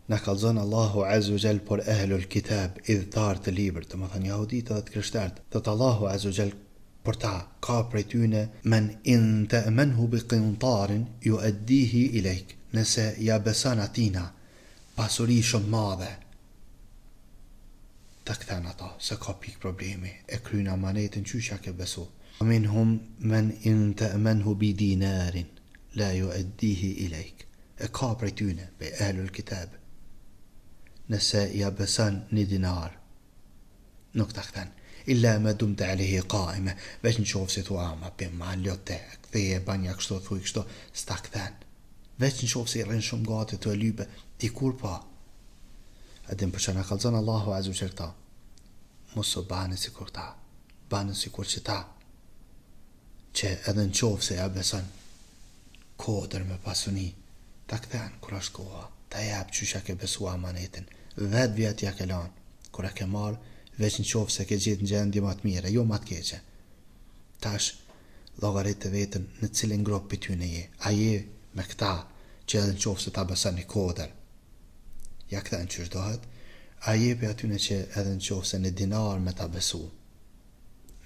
Na kallzon Allahu Azza wa Jall por ehlul kitab, idhtar të librit, do të thënë jehudit dhe të krishterët. Thot Allahu Azza wa Jall për ta, ka prej tyne men in ta'manhu bi qintarin yu'addihi ilayk. Nëse ja beson atina pasuri shumë madhe, ta kthen ata, se ka pik problemi, e kryen amanetin qysh ke besu. Minhum men in ta'manhu bi dinarin la yu'addihi ilayk. E ka prej tyne, be ehlul kitab, nëse ja beson një dinar, nuk ta kthen. Illa ma dumta alehi qaime, veç në qofë si tu ama, për ma ljote, këtheje, banja kështu, thuj kështu, s'ta kthen. Veç në qofë si rrinë shumë gati të e lybe, ti kur pa. Edhin për që në kalzon Allahu Azza wa Jall ta, mosu bani si kur ta, bani si kur që ta, që edhe në qofë se ja beson kodër me pasuni, ta kthen kur është koha, ta jep qysha ke besu amanetin, 10 vjet ja ke lan, kur e ke marë, veç në qofë se ke gjithë në gjendje ma të mire, jo ma të keqe. Tash, llogarit të vetën në cilin grop për ty në je, a je me këta, që edhe në qofë se ta beson një kodër, ja kthen qysh dohet, a je për atyne që edhe në qofë se një dinar me ta besu,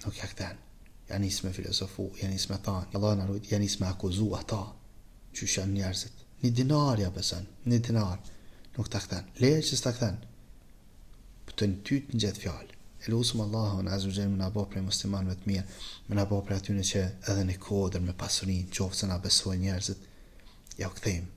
nuk ja kthen. Ja nis me filozofu, ja nis me thanë, Allah në rujt, ja nis me akuzu ata, qysh janë njerëzit. Një dinar ja beson, një dinar, nuk ta kthen. Leje që s'ta kthen, të në ty të në gjithë fjallë. E lusëm Allahun Azza wa Jall më na bo prej muslimanëve të mirë, më na bo prej atyne që edhe një kodër me pasurin, qofë se na besojnë njerëzit, ja u kthejmë.